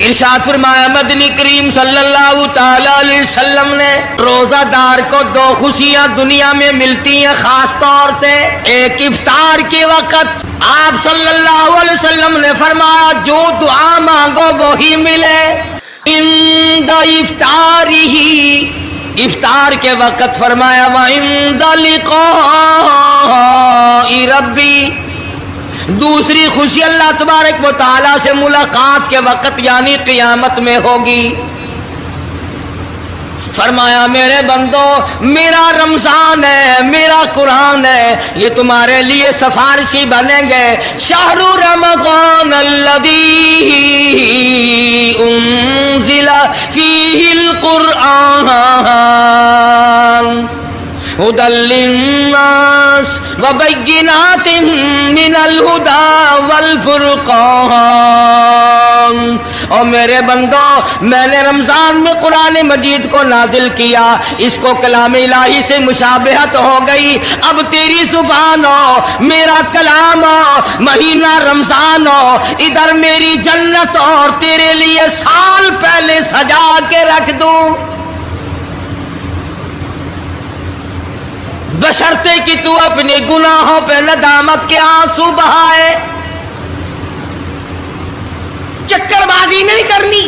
ارشاد فرمایا مدنی کریم صلی اللہ تعالی علیہ وسلم نے روزہ دار کو دو خوشیاں دنیا میں ملتی ہیں خاص طور سے. ایک افطار کے وقت آپ صلی اللہ علیہ وسلم نے فرمایا جو دعا مانگو وہی ملے. عند افطارہ افطار کے وقت فرمایا وعند لقاء ربی. دوسری خوشی اللہ تبارک و تعالی سے ملاقات کے وقت یعنی قیامت میں ہوگی. فرمایا میرے بندو میرا رمضان ہے میرا قرآن ہے یہ تمہارے لیے سفارشی بنیں گے. شہر رمضان الذی انزل فیہ القرآن ہدی للناس وبینات من الہدی والفرقان. اور میرے بندو میں نے رمضان میں قرآن مجید کو نازل کیا اس کو کلام الہی سے مشابہت ہو گئی. اب تیری زبان ہو میرا کلام ہو مہینہ رمضان ہو ادھر میری جنت اور تیرے لیے سال پہلے سجا کے رکھ دوں بشرطے کہ تو اپنے گناہوں پہ ندامت کے آنسو بہائے. چکر بازی نہیں کرنی.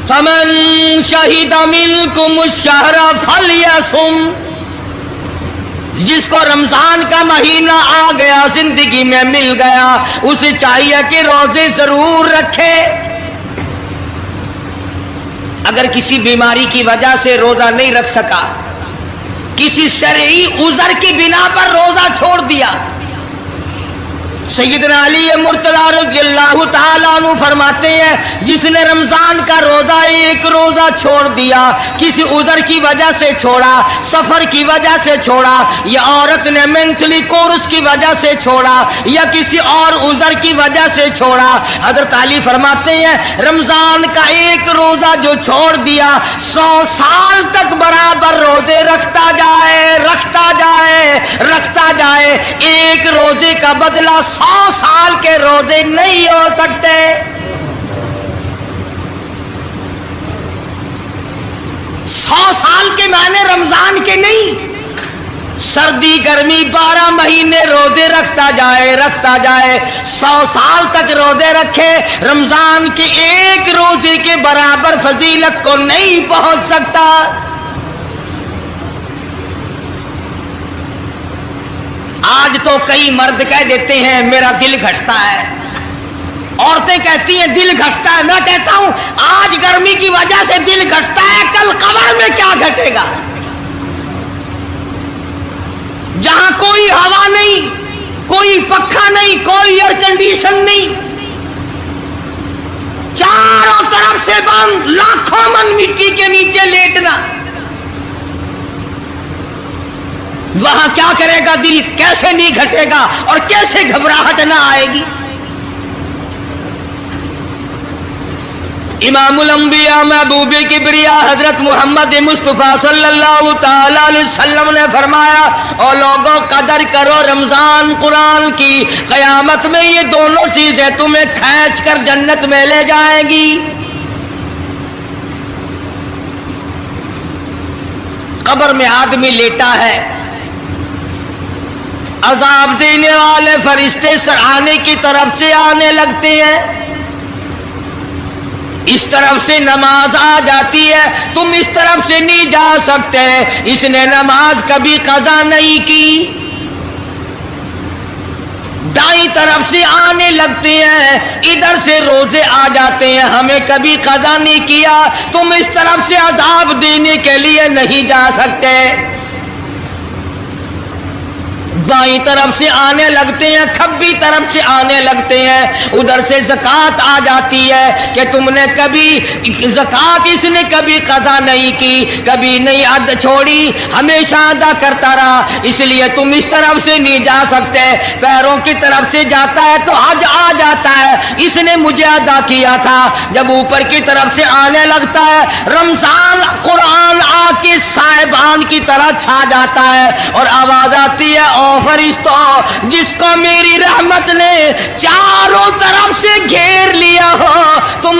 فمن شہد منکم الشہر فلیصم. جس کو رمضان کا مہینہ آ گیا زندگی میں مل گیا اسے چاہیے کہ روزے ضرور رکھے. اگر کسی بیماری کی وجہ سے روزہ نہیں رکھ سکا کسی شرعی عذر کی بنا پر روزہ چھوڑ دیا سیدنا علی مرتضی رضی اللہ تعالیٰ عنہ فرماتے ہیں جس نے رمضان کا روزہ ایک روزہ چھوڑ دیا کسی عذر کی وجہ سے چھوڑا سفر کی وجہ سے چھوڑا یا عورت نے مینٹلی کورس کی وجہ سے چھوڑا یا کسی اور عذر کی وجہ سے چھوڑا حضرت علی فرماتے ہیں رمضان کا ایک روزہ جو چھوڑ دیا 100 سال تک برابر روزے رکھتا جائے رکھتا جائے رکھتا جائے ایک روزے کا بدلہ 100 سال کے روزے نہیں ہو سکتے. سو سال کے معنی رمضان کے نہیں. سردی گرمی 12 مہینے روزے رکھتا جائے 100 سال تک روزے رکھے رمضان کے ایک روزے کے برابر فضیلت کو نہیں پہنچ سکتا. آج تو کئی مرد کہہ دیتے ہیں میرا دل گھٹتا ہے عورتیں کہتی ہیں دل گھٹتا ہے. میں کہتا ہوں آج گرمی کی وجہ سے دل گھٹتا ہے کل قبر میں کیا گھٹے گا جہاں کوئی ہوا نہیں کوئی پنکھا نہیں کوئی ایئر کنڈیشن نہیں چاروں طرف سے بند لاکھوں من مٹی کے نیچے لیٹنا وہاں کیا کرے گا دل کیسے نہیں گھٹے گا اور کیسے گھبراہٹ نہ آئے گی. امام الانبیاء محبوب کبریا حضرت محمد مصطفیٰ صلی اللہ تعالی علیہ وسلم نے فرمایا اور لوگوں قدر کرو رمضان قرآن کی قیامت میں یہ دونوں چیزیں تمہیں کھینچ کر جنت میں لے جائیں گی. قبر میں آدمی لیٹا ہے عذاب دینے والے فرشتے سرانے کی طرف سے آنے لگتے ہیں اس طرف سے نماز آ جاتی ہے تم اس طرف سے نہیں جا سکتے اس نے نماز کبھی قضا نہیں کی. دائیں طرف سے آنے لگتے ہیں ادھر سے روزے آ جاتے ہیں ہمیں کبھی قضا نہیں کیا تم اس طرف سے عذاب دینے کے لیے نہیں جا سکتے. بائیں طرف سے آنے لگتے ہیں کھبی طرف سے آنے لگتے ہیں ادھر سے زکوٰۃ آ جاتی ہے کہ تم نے کبھی زکوٰۃ اس نے کبھی قضا نہیں کی کبھی نہیں ادا چھوڑی ہمیشہ ادا کرتا رہا اس لیے تم اس طرف سے نہیں جا سکتے. پیروں کی طرف سے جاتا ہے تو حج آ جاتا ہے اس نے مجھے ادا کیا تھا. جب اوپر کی طرف سے آنے لگتا ہے رمضان قرآن آ کے صاحبان کی طرح چھا جاتا ہے اور آواز آتی ہے فرشتوں جس کو میری رحمت نے چاروں طرف سے گھیر لیا ہو تم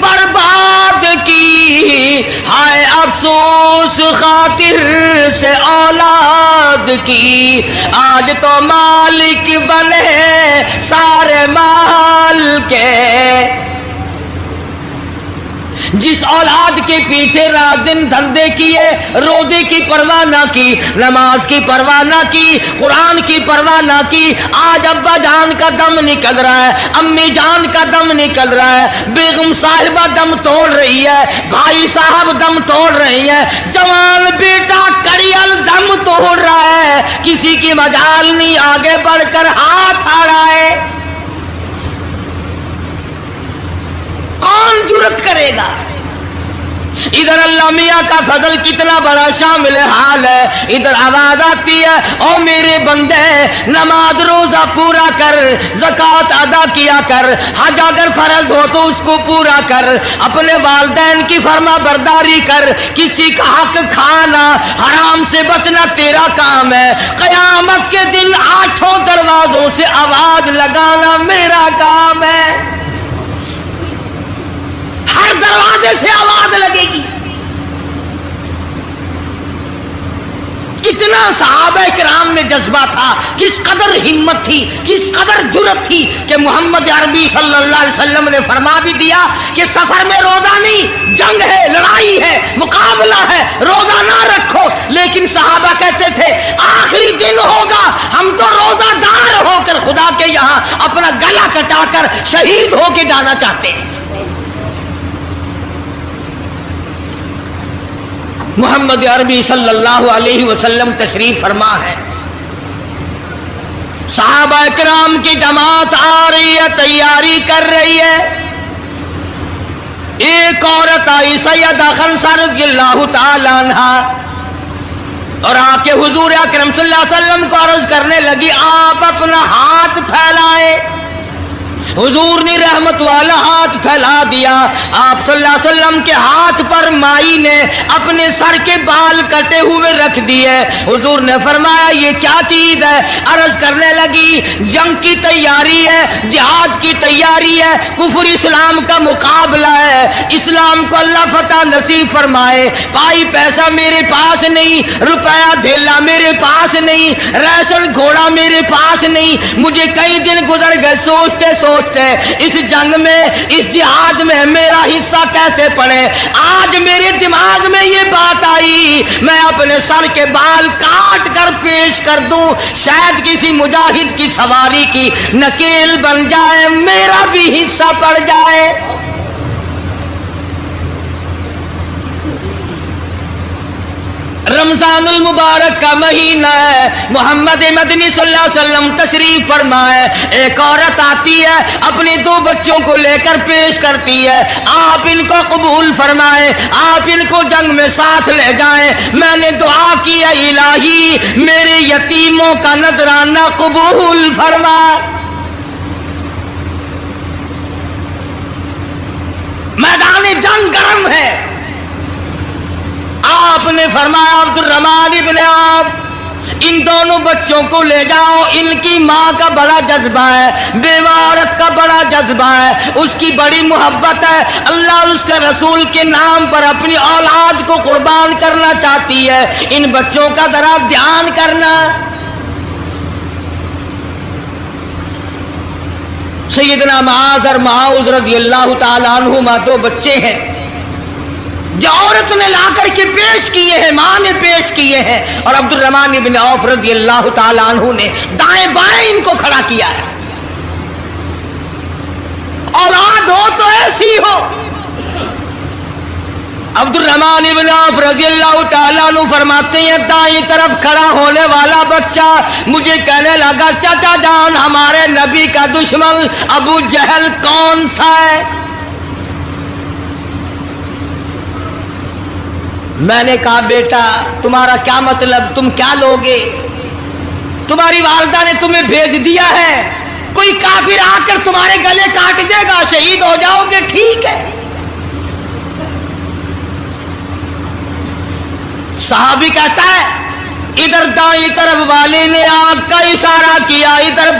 برباد کی، ہائے افسوس خاطر سے اولاد کی، آج تو مالک بنے سارے مال کے، جس اولاد کے پیچھے رات دن دھندے کیے، روزے کی پرواہ نہ کی، نماز کی پرواہ نہ کی، قرآن کی پرواہ نہ کی، آج ابا جان کا دم نکل رہا ہے، امی جان کا دم نکل رہا ہے، بیگم صاحبہ دم توڑ رہی ہے، بھائی صاحب دم توڑ رہی ہے، جوان بیٹا کڑیل دم توڑ رہا ہے، کسی کی مجال نہیں آگے بڑھ کر ہاتھ آ رہا ہے، کون جرت کرے گا؟ ادھر اللہ میاں کا فضل کتنا بڑا شامل حال ہے، ادھر آواز آتی ہے او میرے بندے نماز روزہ پورا کر، زکوٰۃ ادا کیا کر، حج اگر فرض ہو تو اس کو پورا کر، اپنے والدین کی فرما برداری کر، کسی کا حق کھانا حرام سے بچنا تیرا کام ہے، قیامت کے دن 8 دروازوں سے آواز لگانا میرا کام ہے، ہر دروازے سے آواز لگے گی۔ کتنا صحابہ کرام میں جذبہ تھا، کس قدر ہمت تھی، کس قدر جرت تھی کہ محمد عربی صلی اللہ علیہ وسلم نے فرما بھی دیا کہ سفر میں روزہ نہیں، جنگ ہے، لڑائی ہے، مقابلہ ہے، روزہ نہ رکھو، لیکن صحابہ کہتے تھے آخری دن ہوگا ہم تو روزہ دار ہو کر خدا کے یہاں اپنا گلا کٹا کر شہید ہو کے جانا چاہتے ہیں۔ محمد عربی صلی اللہ علیہ وسلم تشریف فرما ہے، صحابہ کرام کی جماعت آ رہی ہے، تیاری کر رہی ہے، ایک عورت آئی سیدہ خنسہ رضی اللہ تعالی عنہا اور آ کے حضور اکرم صلی اللہ علیہ وسلم کو عرض کرنے لگی آپ اپنا ہاتھ پھیلائے، حضور نے رحمت والا ہاتھ پھیلا دیا، آپ صلی اللہ علیہ وسلم کے ہاتھ پر مائی نے اپنے سر کے بال کٹے ہوئے رکھ دیے، حضور نے فرمایا یہ کیا چیز ہے؟ عرض کرنے لگی جنگ کی تیاری ہے، جہاد کی تیاری ہے، کفر اسلام کا مقابلہ ہے، اسلام کو اللہ فتح نصیب فرمائے، پائی پیسہ میرے پاس نہیں، روپیہ دھیلا میرے پاس نہیں، ریشن گھوڑا میرے پاس نہیں، مجھے کئی دن گزر گئے سوچتے اس جنگ میں، اس جہاد میں میرا حصہ کیسے پڑے، آج میرے دماغ میں یہ بات آئی میں اپنے سر کے بال کاٹ کر پیش کر دوں، شاید کسی مجاہد کی سواری کی نکیل بن جائے، میرا بھی حصہ پڑ جائے۔ رمضان المبارک کا مہینہ ہے، محمد مدنی صلی اللہ علیہ وسلم تشریف فرمائے، ایک عورت آتی ہے اپنے 2 بچوں کو لے کر پیش کرتی ہے، آپ ان کو قبول فرمائے، آپ ان کو جنگ میں ساتھ لے جائیں، میں نے دعا کی ہے الہی میرے یتیموں کا نذرانہ قبول فرما۔ میدان جنگ گرم ہے، آپ نے فرمایا عبد الرحمن ابن عوف ان دونوں بچوں کو لے جاؤ، ان کی ماں کا بڑا جذبہ ہے، بیوہ عورت کا بڑا جذبہ ہے، اس کی بڑی محبت ہے، اللہ اور اس کے رسول کے نام پر اپنی اولاد کو قربان کرنا چاہتی ہے، ان بچوں کا ذرا دھیان کرنا۔ سیدنا معاذ اور معاذ رضی اللہ تعالی عنہما 2 بچے ہیں جو عورت نے لا کر کے پیش کیے ہیں، ماں نے پیش کیے ہیں، اور عبد الرحمن بن عوف رضی اللہ تعالی عنہ نے دائیں بائیں ان کو کھڑا کیا ہے۔ اولاد ہو تو ایسی ہو۔ عبد الرحمن بن عوف رضی اللہ تعالیٰ عنہ فرماتے ہیں دائیں طرف کھڑا ہونے والا بچہ مجھے کہنے لگا چچا جان ہمارے نبی کا دشمن ابو جہل کون سا ہے؟ میں نے کہا بیٹا تمہارا کیا مطلب، تم کیا لوگے؟ تمہاری والدہ نے تمہیں بھیج دیا ہے، کوئی کافر آ کر تمہارے گلے کاٹ دے گا، شہید ہو جاؤ گے، ٹھیک ہے۔ صحابی کہتا ہے ادھر دائیں طرف والے نے آنکھ کا اشارہ کیا، ادھر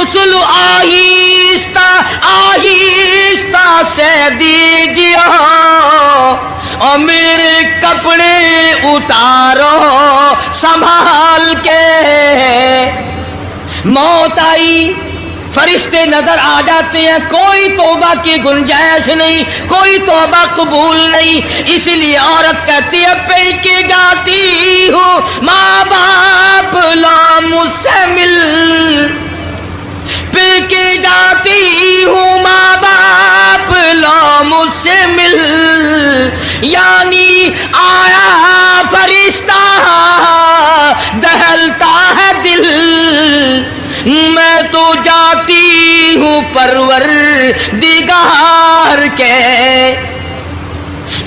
غسل آہستہ آہستہ سے دیجیے اور میرے کپڑے اتارو سنبھال کے. موت آئی، فرشتے نظر آ جاتے ہیں، کوئی توبہ کی گنجائش نہیں، کوئی توبہ قبول نہیں. اس لیے عورت کہتی ہے پی کے جاتی ہوں ماں باپ لا مجھ سے مل، پی کے جاتی ہوں ماں باپ لا مجھ سے مل. یعنی آیا فرشتہ دہلتا ہے دل، میں تو جاتی ہوں پروردگار کے.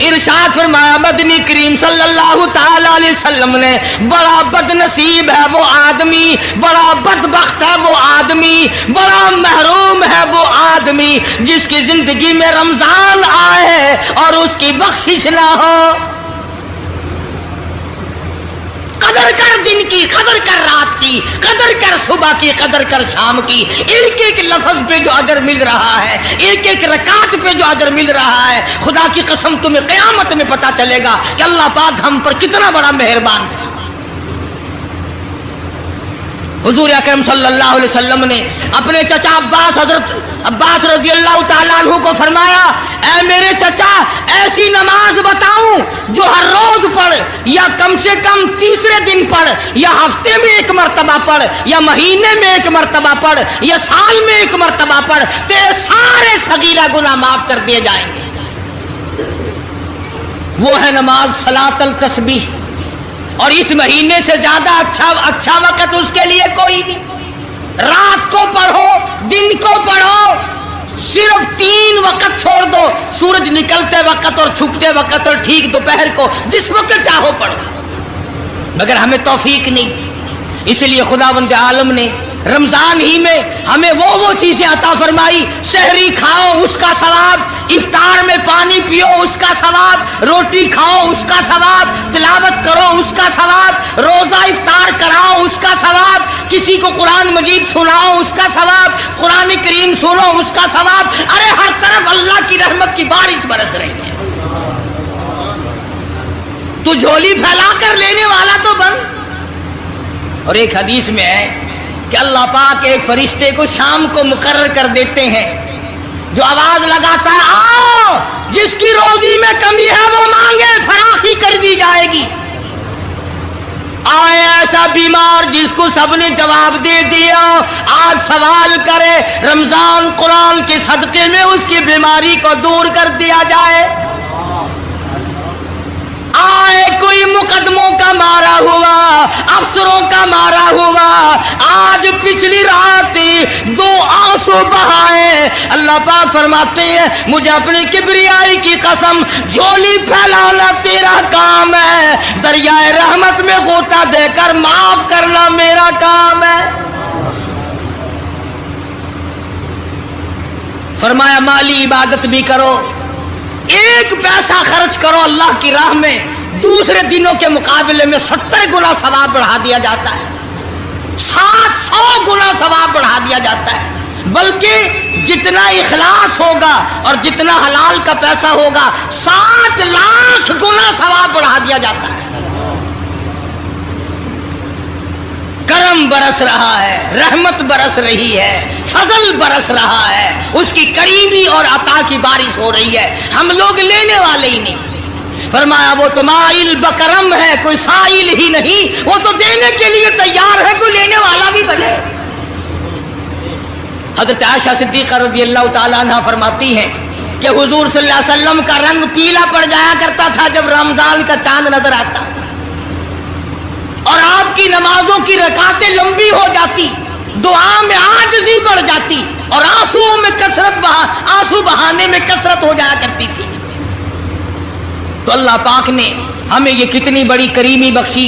ارشاد فرمایا مدنی کریم صلی اللہ تعالی علیہ وسلم نے، بڑا بد نصیب ہے وہ آدمی، بڑا بدبخت ہے وہ آدمی، بڑا محروم ہے وہ آدمی جس کی زندگی میں رمضان آئے اور اس کی بخشش نہ ہو. قدر کر دن کی، قدر کر رات کی، قدر کر صبح کی، قدر کر شام کی. ایک ایک لفظ پہ جو اجر مل رہا ہے، ایک ایک رکعت پہ جو اجر مل رہا ہے، خدا کی قسم تمہیں قیامت میں پتا چلے گا کہ اللہ پاک ہم پر کتنا بڑا مہربان تھا. حضور اکرم صلی اللہ علیہ وسلم نے اپنے چچا عباس، حضرت عباس رضی اللہ تعالیٰ عنہ کو فرمایا، اے میرے چچا ایسی نماز بتاؤں جو ہر روز پڑھ، یا کم سے کم تیسرے دن پڑھ، یا ہفتے میں ایک مرتبہ پڑھ، یا مہینے میں ایک مرتبہ پڑھ، یا سال میں ایک مرتبہ پڑھ، تیرے سارے صغیرہ گناہ معاف کر دیے جائیں گے. وہ ہے نماز صلاۃ التسبیح. اور اس مہینے سے زیادہ اچھا وقت اس کے لیے کوئی نہیں. رات کو پڑھو، دن کو پڑھو، صرف 3 وقت چھوڑ دو، سورج نکلتے وقت اور چھپتے وقت اور ٹھیک دوپہر کو، جس وقت چاہو پڑھو. مگر ہمیں توفیق نہیں. اس لیے خداوند عالم نے رمضان ہی میں ہمیں وہ چیزیں عطا فرمائی. سحری کھاؤ اس کا ثواب، افطار میں پانی پیو اس کا ثواب، روٹی کھاؤ اس کا ثواب، تلاوت کرو اس کا ثواب، روزہ افطار کراؤ اس کا ثواب، کسی کو قرآن مجید سناؤ اس کا ثواب، قرآن کریم سنو اس کا ثواب. ارے ہر طرف اللہ کی رحمت کی بارش برس رہی ہے. تو جھولی پھیلا کر لینے والا تو بن. اور ایک حدیث میں ہے کہ اللہ پاک ایک فرشتے کو شام کو مقرر کر دیتے ہیں جو آواز لگاتا ہے آؤ جس کی روزی میں کمی ہے وہ مانگے، فراخی کر دی جائے گی. آئے ایسا بیمار جس کو سب نے جواب دے دیا، آج سوال کرے رمضان قرآن کے صدقے میں اس کی بیماری کو دور کر دیا جائے. آئے کوئی مقدموں کا مارا ہوا، افسروں کا مارا ہوا، آج پچھلی رات 2 آنسو بہائے. اللہ پاک فرماتے ہیں مجھے اپنی کبریائی کی قسم، جھولی پھیلانا تیرا کام ہے، دریائے رحمت میں غوطہ دے کر معاف کرنا میرا کام ہے. فرمایا مالی عبادت بھی کرو، 1 پیسہ خرچ کرو اللہ کی راہ میں، دوسرے دنوں کے مقابلے میں 70 گنا ثواب بڑھا دیا جاتا ہے، 700 گنا ثواب بڑھا دیا جاتا ہے. بلکہ جتنا اخلاص ہوگا اور جتنا حلال کا پیسہ ہوگا 7 لاکھ گنا ثواب بڑھا دیا جاتا ہے. کرم برس رہا ہے، رحمت برس رہی ہے، فضل برس رہا ہے، اس کی کریمی اور عطا کی بارش ہو رہی ہے. ہم لوگ لینے والے ہی نہیں. فرمایا وہ تو مائل بکرم ہے، کوئی سائل ہی نہیں، وہ تو دینے کے لیے تیار ہے، کوئی لینے والا بھی بنے. حضرت عائشہ صدیقہ رضی اللہ تعالیٰ عنہ فرماتی ہیں کہ حضور صلی اللہ علیہ وسلم کا رنگ پیلا پڑ جایا کرتا تھا جب رمضان کا چاند نظر آتا، اور آپ کی نمازوں کی رکعتیں لمبی ہو جاتی، دعا میں عاجزی بڑھ جاتی، اور آنسو بہانے میں کثرت ہو جایا کرتی تھی. تو اللہ پاک نے ہمیں یہ کتنی بڑی کریمی بخشی.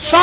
100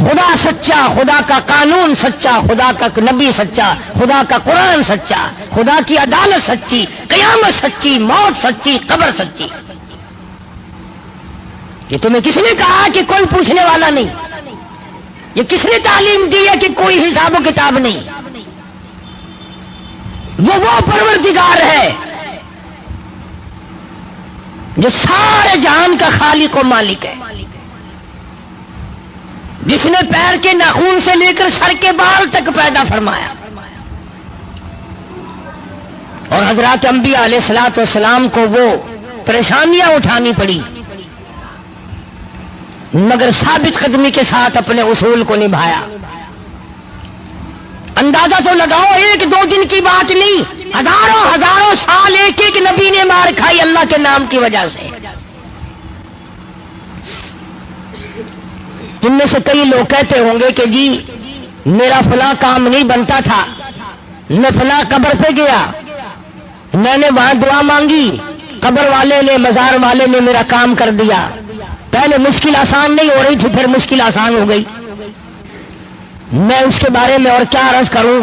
خدا سچا، خدا کا قانون سچا، خدا کا نبی سچا، خدا کا قرآن سچا، خدا کی عدالت سچی، قیامت سچی، موت سچی، قبر سچی۔ یہ تمہیں کس نے کہا کہ کوئی پوچھنے والا نہیں؟ یہ کس نے تعلیم دی ہے کہ کوئی حساب و کتاب نہیں؟ وہ پروردگار ہے جو سارے جہان کا خالق و مالک ہے، جس نے پیر کے ناخن سے لے کر سر کے بال تک پیدا فرمایا، اور حضرات انبیاء علیہ الصلوۃ والسلام کو وہ پریشانیاں اٹھانی پڑی مگر ثابت قدمی کے ساتھ اپنے اصول کو نبھایا۔ اندازہ تو لگاؤ، ایک دو دن کی بات نہیں، ہزاروں سال ایک ایک نبی نے مار کھائی اللہ کے نام کی وجہ سے۔ جن میں سے کئی لوگ کہتے ہوں گے کہ جی میرا فلاں کام نہیں بنتا تھا، میں فلاں قبر پہ گیا، میں نے وہاں دعا مانگی، قبر والے نے، مزار والے نے میرا کام کر دیا۔ پہلے مشکل آسان نہیں ہو رہی تھی، پھر مشکل آسان ہو گئی۔ میں اس کے بارے میں اور کیا عرض کروں؟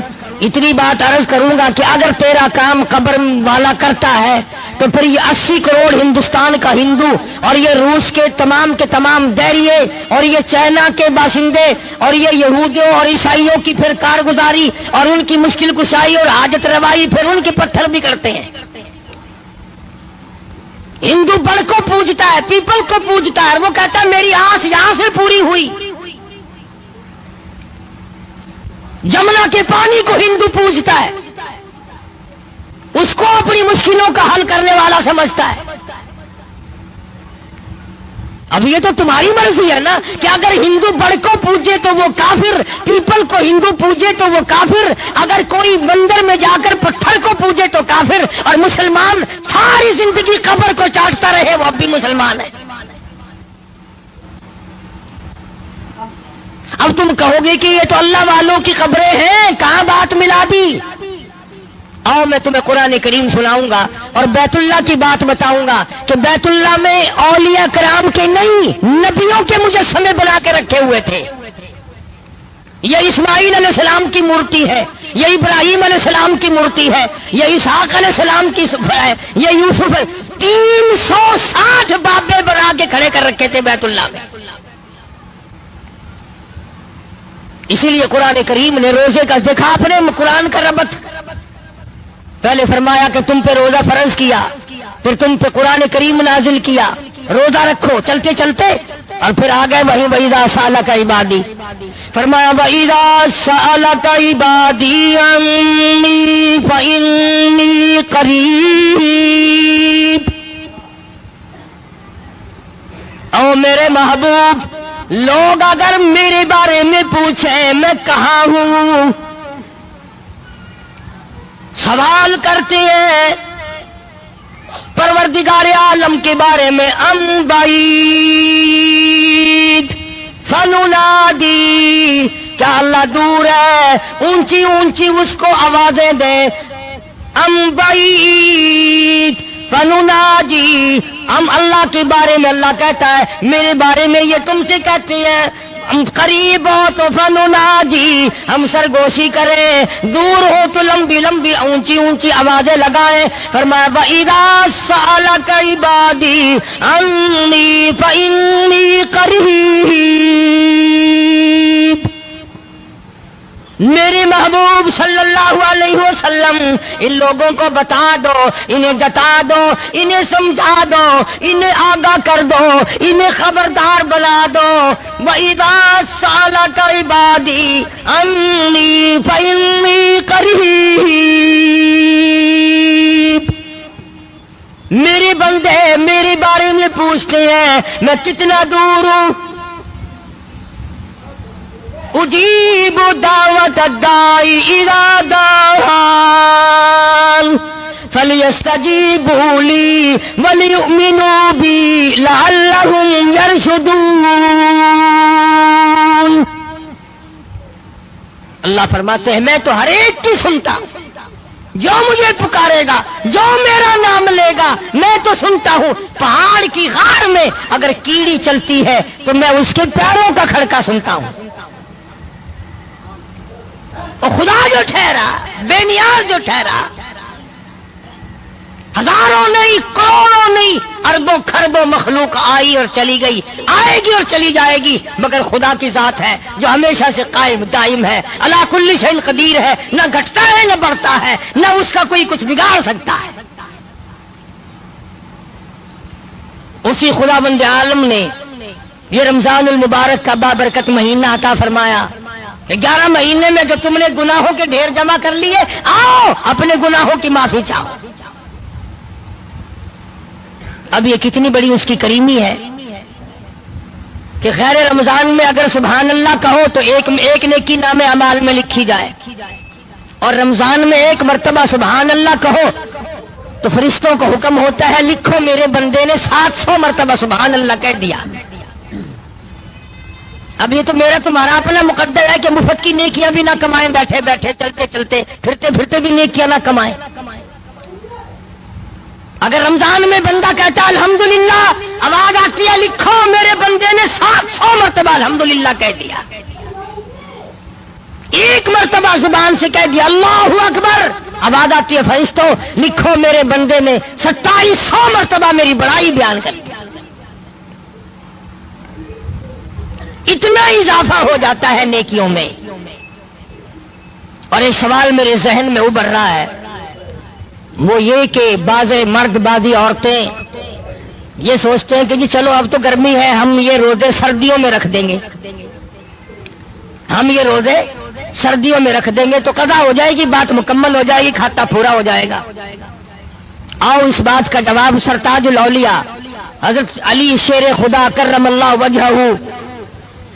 اتنی بات عرض کروں گا کہ اگر تیرا کام قبر والا کرتا ہے تو پھر یہ 80 کروڑ ہندوستان کا ہندو اور یہ روس کے تمام دہریے اور یہ چائنا کے باشندے اور یہ یہودیوں اور عیسائیوں کی پھر کارگزاری اور ان کی مشکل کشائی اور حاجت روائی پھر ان کے پتھر بھی کرتے ہیں۔ ہندو بڑ کو پوجتا ہے، پیپل کو پوجتا ہے، وہ کہتا ہے میری آس یہاں سے پوری ہوئی۔ جمنا کے پانی کو ہندو پوجتا ہے، اس کو اپنی مشکلوں کا حل کرنے والا سمجھتا ہے۔ اب یہ تو تمہاری مرضی ہے نا کہ اگر ہندو بڑ کو پوجے تو وہ کافر، پیپل کو ہندو پوجے تو وہ کافر، اگر کوئی مندر میں جا کر پتھر کو پوجے تو کافر، اور مسلمان ساری زندگی قبر کو چاٹتا رہے وہ اب بھی مسلمان ہے۔ اب تم کہو گے کہ یہ تو اللہ والوں کی قبریں ہیں، کہاں بات ملا دی؟ آؤ میں تمہیں قرآن کریم سناؤں گا اور بیت اللہ کی بات بتاؤں گا کہ بیت اللہ میں اولیاء کرام کے نہیں، نبیوں کے مجسمے بنا کے رکھے ہوئے تھے۔ یہ اسماعیل علیہ السلام کی مورتی ہے، یہ ابراہیم علیہ السلام کی مورتی ہے، یہ اسحاق علیہ السلام کی ہے، یہ یوسف ہے۔ 360 بابے بنا کے کھڑے کر رکھے تھے بیت اللہ میں۔ اسی لیے قرآن کریم نے روزے کا دیکھا، اپنے قرآن کا ربط، پہلے فرمایا کہ تم پہ روزہ فرض کیا، پھر تم پہ قرآن کریم نازل کیا، روزہ رکھو چلتے چلتے، اور پھر آ گئے وہیں وَإِذَا سَأَلَكَ عِبَادِي، فرمایا وَإِذَا سَأَلَكَ عِبَادِي عَنِّي فَإِنِّي قَرِيبٌ۔ او میرے محبوب، لوگ اگر میرے بارے میں پوچھیں میں کہاں ہوں، سوال کرتے ہیں پروردگار عالم کے بارے میں، ام بعید فننادی، کیا اللہ دور ہے؟ اونچی اونچی اس کو آوازیں دیں، ام بعید فننادی، ہم اللہ کے بارے میں اللہ کہتا ہے میرے بارے میں یہ تم سے کہتے ہیں ہم قریب ہو تو فننادی، ہم سرگوشی کریں، دور ہو تو لمبی لمبی اونچی اونچی آوازیں لگائیں۔ فرمایا وَإِذَا سَأَلَكَ عِبَادِي عَنِّي فَإِنِّي قَرِيبٌ۔ میرے محبوب صلی اللہ علیہ وسلم ان لوگوں کو بتا دو، انہیں جتا دو، انہیں سمجھا دو، انہیں آگاہ کر دو، انہیں خبردار بنا دو۔ وَإِذَا سَأَلَكَ عِبَادِي عَنِّي فَإِنِّي قَرِيبٌ۔ میرے بندے میرے بارے میں پوچھتے ہیں میں کتنا دور ہوں، اجیب دعوت الداعی اذا دعان فلیستجیبوا لی ولیؤمنوا بی لعلہم یرشدون۔ اللہ فرماتے ہیں میں تو ہر ایک کی سنتا ہوں، جو مجھے پکارے گا، جو میرا نام لے گا میں تو سنتا ہوں۔ پہاڑ کی غار میں اگر کیڑی چلتی ہے تو میں اس کے پیروں کا کھڑکا سنتا ہوں۔ اور خدا جو ٹھہرا، بے نیاز جو ٹھہرا، ہزاروں نہیں، کروڑوں نہیں، اربوں خربوں مخلوق آئی اور چلی گئی، آئے گی اور چلی جائے گی، مگر خدا کی ذات ہے جو ہمیشہ سے قائم دائم ہے، علی کل شیء قدیر ہے، نہ گھٹتا ہے نہ بڑھتا ہے، نہ اس کا کوئی کچھ بگاڑ سکتا ہے۔ اسی خداوند عالم نے یہ رمضان المبارک کا بابرکت مہینہ عطا فرمایا۔ 11 مہینے میں جو تم نے گناہوں کے ڈھیر جمع کر لیے، آؤ اپنے گناہوں کی معافی چاہو۔ اب یہ کتنی بڑی اس کی کریمی ہے کہ خیر رمضان میں اگر سبحان اللہ کہو تو ایک نیکی نام اعمال میں لکھی جائے، اور رمضان میں ایک مرتبہ سبحان اللہ کہو تو فرشتوں کو حکم ہوتا ہے لکھو میرے بندے نے 700 مرتبہ سبحان اللہ کہہ دیا۔ اب یہ تو میرا تمہارا اپنا مقدر ہے کہ مفت کی نیکیاں بھی نہ کمائیں، بیٹھے بیٹھے چلتے چلتے پھرتے پھرتے بھی نیکیاں نہ کمائیں۔ اگر رمضان میں بندہ کہتا الحمدللہ، آواز آتی ہے لکھو میرے بندے نے 700 مرتبہ الحمدللہ کہہ دیا، ایک مرتبہ زبان سے کہہ دیا اللہ اکبر، آواز آتی ہے فرشتوں لکھو میرے بندے نے 2700 مرتبہ میری بڑائی بیان کر دی۔ اتنا اضافہ ہو جاتا ہے نیکیوں میں۔ اور ایک سوال میرے ذہن میں ابھر رہا ہے، وہ یہ کہ بعض مرد بازی عورتیں یہ سوچتے ہیں کہ جی چلو اب تو گرمی ہے، ہم یہ روزے سردیوں میں رکھ دیں گے، ہم یہ روزے سردیوں میں رکھ دیں گے تو قضا ہو جائے گی، بات مکمل ہو جائے گی، کھاتا پورا ہو جائے گا۔ آؤ اس بات کا جواب سرتاج الاولیاء حضرت علی شیر خدا کرم اللہ وجہہ،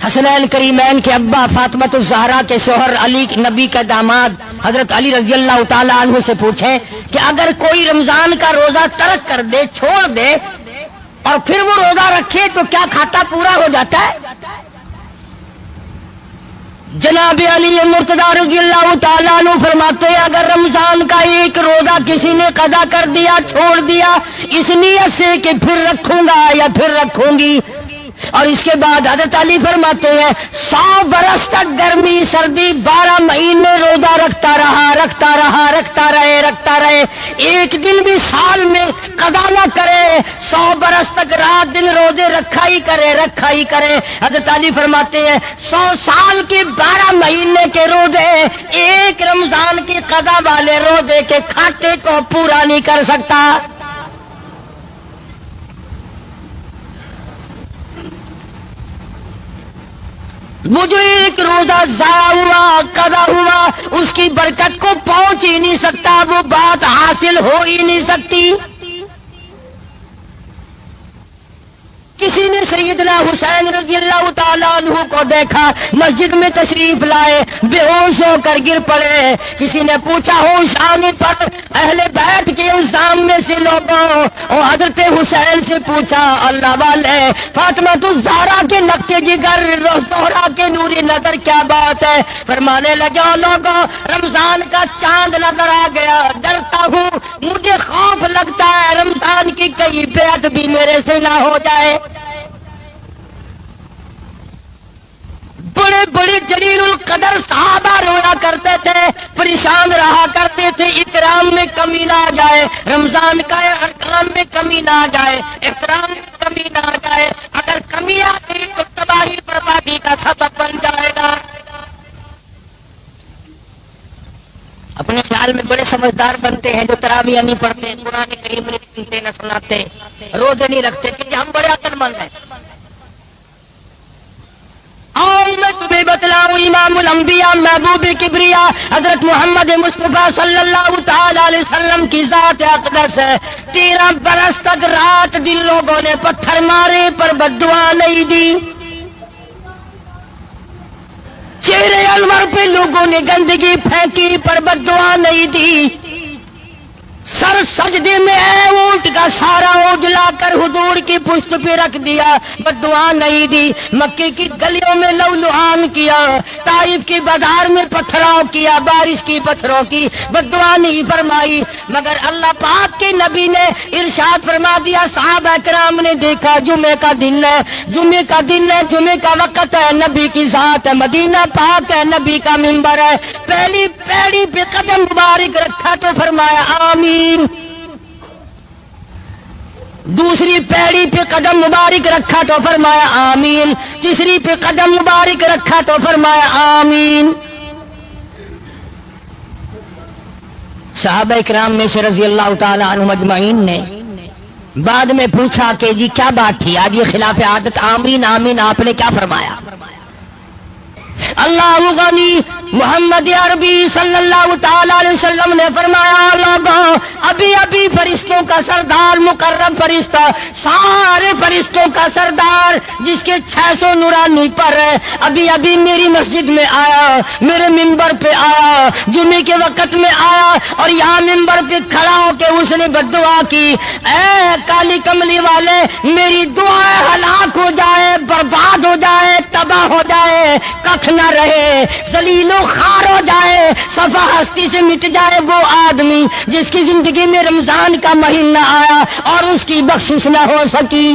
حسنین کریمین کے ابا فاطمۃ الزہرا کے شوہر علی نبی کا داماد حضرت علی رضی اللہ تعالی عنہ سے پوچھیں کہ اگر کوئی رمضان کا روزہ ترک کر دے، چھوڑ دے، اور پھر وہ روزہ رکھے تو کیا کھاتا پورا ہو جاتا ہے؟ جناب علی مرتضی رضی اللہ تعالیٰ عنہ فرماتے ہیں اگر رمضان کا ایک روزہ کسی نے قضا کر دیا، چھوڑ دیا اس نیت سے کہ پھر رکھوں گا یا پھر رکھوں گی، اور اس کے بعد حضرت علی فرماتے ہیں 100 برس تک گرمی سردی 12 مہینے روزہ رکھتا رہے، ایک دن بھی سال میں قضا نہ کرے، 100 برس تک رات دن روزے رکھا ہی کرے۔ حضرت علی فرماتے ہیں 100 سال کے 12 مہینے کے روزے ایک رمضان کی قضا والے روزے کے کھاتے کو پورا نہیں کر سکتا۔ وہ جو ایک روزہ ضائع ہوا، قضا ہوا، اس کی برکت کو پہنچ ہی نہیں سکتا، وہ بات حاصل ہو ہی نہیں سکتی۔ کسی نے سیدنا حسین رضی اللہ تعالیٰ عنہ کو دیکھا، مسجد میں تشریف لائے، بے ہوش ہو کر گر پڑے۔ کسی نے پوچھا ہوش آنے پر اہل بیت کے الزام میں سے لوگوں، اور حضرت حسین سے پوچھا اللہ والے فاطمہ الزہرا کے لگتے جگر زہرا کے نوری نظر کیا بات ہے؟ فرمانے لگے لوگوں رمضان کا چاند نظر آ گیا، ڈرتا ہوں مجھے خوف لگتا ہے رمضان کی کئی بیعت بھی میرے سے نہ ہو جائے۔ بڑے بڑے جلیل القدر صحابہ رویا کرتے تھے، پریشان رہا کرتے تھے، اکرام میں کمی نہ آ جائے، رمضان کا ارکان میں کمی نہ آ جائے، احترام میں کمی نہ آ جائے، اگر کمی آ گئی تو تباہی بربادی کا سبب بن جائے گا۔ اپنے خیال میں بڑے سمجھدار بنتے ہیں جو تراویح نہیں پڑھتے، قرآن کریم نہیں سنتے نہ سناتے، روزے نہیں رکھتے کہ ہم بڑے عقل مند ہیں۔ میں تمہیں بتلاؤں امام الانبیاء محبوب کبریا حضرت محمد مصطفیٰ صلی اللہ تعالی علیہ وسلم کی ذات اقدس ہے، 13 برس تک رات دن لوگوں نے پتھر مارے پر بددعا نہیں دی، چہرے انور پہ لوگوں نے گندگی پھینکی پر بددعا نہیں دی، سر سجدے میں ہے، اونٹ کا کا سارا اجلا کر حضور کی پشت پہ رکھ دیا، بدعا نہیں دی، مکے کی گلیوں میں لولوان کیا، طائف کی بازار میں پتھراؤ کیا، بارش کی پتھروں کی بدعا نہیں فرمائی، مگر اللہ پاک کے نبی نے ارشاد فرما دیا، صحابہ کرام نے دیکھا جمعے کا دن ہے، جمعے کا دن ہے، جمعے کا وقت ہے، نبی کی ذات ہے، مدینہ پاک ہے، نبی کا منبر ہے، پہلی پیڑی پہ قدم مبارک رکھا تو فرمایا آمین، دوسری پیڑی پہ قدم مبارک رکھا تو فرمایا آمین، تیسری پہ قدم مبارک رکھا تو فرمایا آمین۔ صحابہ اکرام میں سے رضی اللہ تعالی عنہم اجمعین نے بعد میں پوچھا کہ جی کیا بات تھی آج یہ خلاف عادت آمین آمین آپ نے کیا فرمایا؟ اللہ غنی محمد عربی صلی اللہ تعالی علیہ وسلم نے فرمایا ابھی ابھی فرشتوں کا سردار مقرب فرشتہ سارے فرشتوں کا سردار جس کے 600 نورانی پر ہے ابھی ابھی میری مسجد میں آیا، میرے منبر پہ آیا، جمعے کے وقت میں آیا اور یہاں منبر پہ کھڑا ہو کے اس نے بددعا کی، اے کالی کملی والے میری دعا ہلاک ہو جائے، برباد ہو جائے، تباہ ہو جائے، ککھ نہ رہے، ذلیل و خوار ہو جائے، صفا ہستی سے مٹ جائے وہ آدمی جس کی زندگی میں رمضان کا مہینہ آیا اور اس کی بخشش نہ ہو سکی۔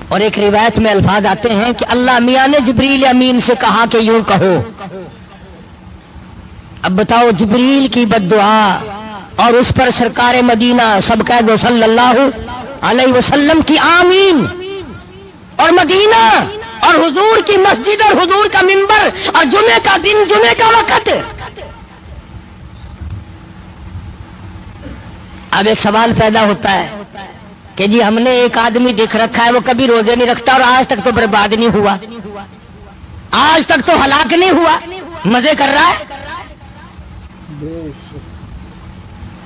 اور ایک روایت میں الفاظ آتے ہیں کہ اللہ میاں نے جبریل امین سے کہا کہ یوں کہو۔ اب بتاؤ جبریل کی بددعا اور اس پر سرکار مدینہ سب کہہ دو صلی اللہ علیہ وسلم کی آمین، اور مدینہ اور حضور کی مسجد اور حضور کا منبر اور جمعے کا دن جمعے کا وقت۔ اب ایک سوال پیدا ہوتا ہے کہ جی ہم نے ایک آدمی دیکھ رکھا ہے وہ کبھی روزے نہیں رکھتا اور آج تک تو برباد نہیں ہوا، آج تک تو ہلاک نہیں ہوا، مزے کر رہا ہے۔